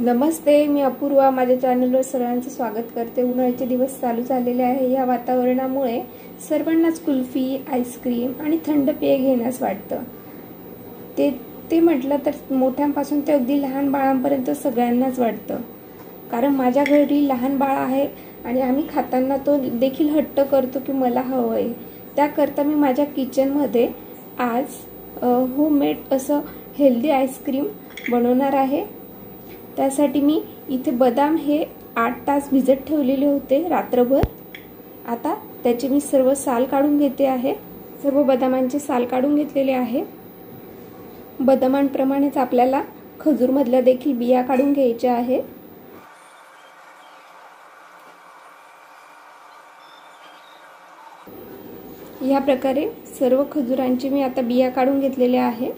नमस्ते, मी अपूर्वा. माझ्या चॅनलवर सर्वांचं स्वागत करते. उन्हाळ्याचे दिवस चालू झालेले आहे. या वातावरणामुळे सर्वांनाच कुल्फी, आईस्क्रीम आणि थंड पेय घेण्यास वाटतं. ते म्हटलं तर मोठ्यांपासून ते अगदी लहान बाळांपर्यंत सगळ्यांनाच वाटतं. कारण माझ्या घरी लहान बाळ आहे आणि आम्ही खाताना तो देखील हट्ट करतो की मला हवंय. त्याकरता मी माझ्या किचनमध्ये आज होममेड असं हेल्दी आईस्क्रीम बनवणार आहे. त्यासाठी मी इथे बदाम हे 8 तास भिजत ठेवलेले होते रात्रभर. आता त्याचे मी सर्व साल काढून घेते आहे. सर्व बदामांचे साल काढून घेतलेले आहे. बदामांप्रमाणेच आपल्याला खजूर मधल्या देखील बिया काढून घ्यायच्या आहे. या प्रकारे सर्व खजुरांची मी आता बिया काढून घेतलेल्या आहे.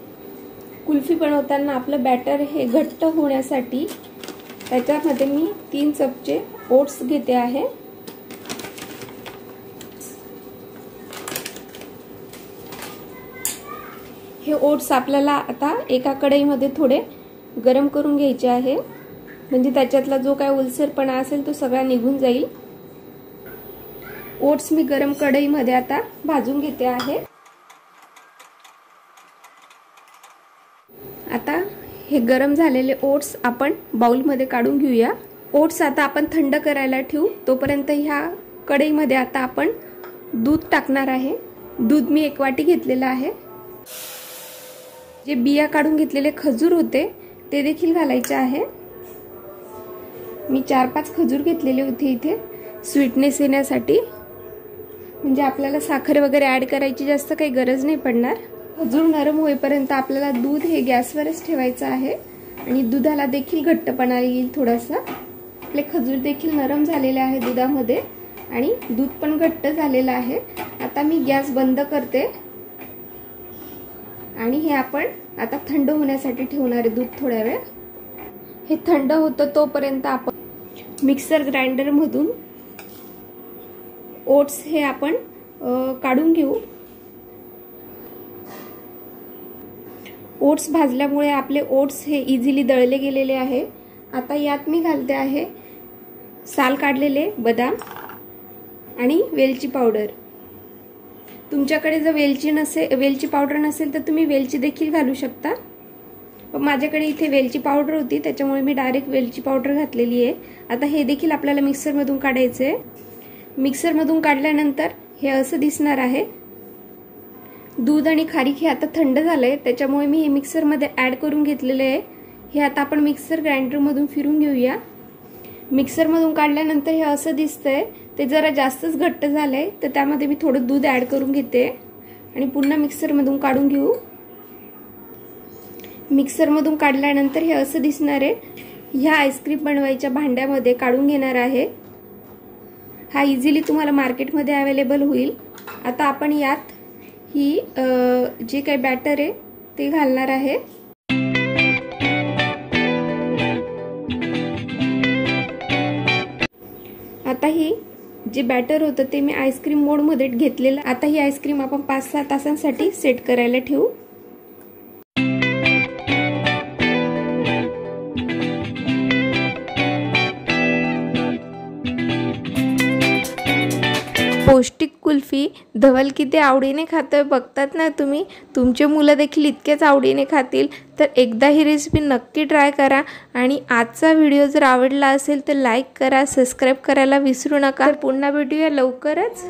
कुल्फी बनवताना आपलं बॅटर हे घट्ट होण्यासाठी त्याच्यामध्ये मी 3 चमचे ओट्स घेते आहे. हे ओट्स आपल्याला आता एका कढईमध्ये थोडे गरम करून घ्यायचे आहे, म्हणजे त्याच्यातला जो काय ओलसरपणा असेल तो सगळा निघून जाईल. ओट्स मी गरम कढईमध्ये आता भाजून घेते आहे. आता हे गरम झालेले ओट्स आपण बाउलमध्ये काढून घेऊया. ओट्स आता आपण थंड करायला ठेवू. तोपर्यंत ह्या कढईमध्ये आता आपण दूध टाकणार आहे. दूध मी 1 वाटी घेतलेलं आहे. जे बिया काढून घेतलेले खजूर होते ते देखील घालायचे आहे. मी 4-5 खजूर घेतलेले होते इथे स्वीटनेस येण्यासाठी, म्हणजे आपल्याला साखर वगैरे ऍड करायची जास्त काही गरज नाही पडणार. खजूर नरम होईपर्यंत आपल्याला दूध हे गॅसवरच ठेवायचं आहे आणि दुधाला देखील घट्टपणा येईल थोडासा. आपले खजूर देखील नरम झालेले आहे दुधामध्ये आणि दूध पण घट्ट झालेलं आहे. आता मी गॅस बंद करते आणि हे आपण आता थंड होण्यासाठी ठेवणार आहे दूध थोड्या वेळ. हे थंड होतं तोपर्यंत आपण मिक्सर ग्राइंडर मधून ओट्स हे आपण काढून घेऊ. ओट्स भाजल्यामुळे आपले ओट्स हे इझिली दळले गेलेले आहे. आता यात मी घालते आहे साल काढलेले बदाम आणि वेलची पावडर. तुमच्याकडे जर वेलची पावडर नसेल तर तुम्ही वेलची देखील घालू शकता. पण माझ्याकडे इथे वेलची पावडर होती त्याच्यामुळे मी डायरेक्ट वेलची पावडर घातलेली आहे. आता हे देखील आपल्याला मिक्सर मधून काढायचे आहे. मिक्सर मधून काढल्यानंतर हे असं दिसणार आहे. दूध आणि खारीक हे आता थंड झालंय त्याच्यामुळे मी हे मिक्सर मध्ये ऍड करून घेतलेले आहे. हे आता आपण मिक्सर ग्राइंडर मधून फिरून घेऊया. मिक्सर मधून काढल्यानंतर हे असं दिसतंय. ते जरा जास्तच घट्ट झालंय तर त्यामध्ये मी थोडं दूध ऍड करून घेते आणि पुन्हा मिक्सर मधून काढून घेऊ. मिक्सर मधून काढल्यानंतर हे असं दिसणार आहे. ह्या आईस्क्रीम बनवायच्या भांड्यामध्ये काढून घेणार आहे. हा इझिली तुम्हाला मार्केटमध्ये अवेलेबल होईल. आता आपण यात ही जे काही बॅटर आहे ते घालणार आहे. आता ही जे बॅटर होतं ते मी आईस्क्रीम मोड मध्ये घेतलेलं. आता ही आईस्क्रीम आपण 5-6 तासांसाठी सेट करायला ठेवू. पौष्टिक कुल्फी धवल किती आवडीने खातोय बघतात ना तुम्ही. तुमचे मुलं देखील इतकेच आवडीने खातील. तर एकदा ही रेसिपी नक्की ट्राय करा आणि आजचा व्हिडिओ जर आवडला असेल तर लाईक करा, सबस्क्राईब करायला विसरू नका. पुन्हा भेटूया लवकरच.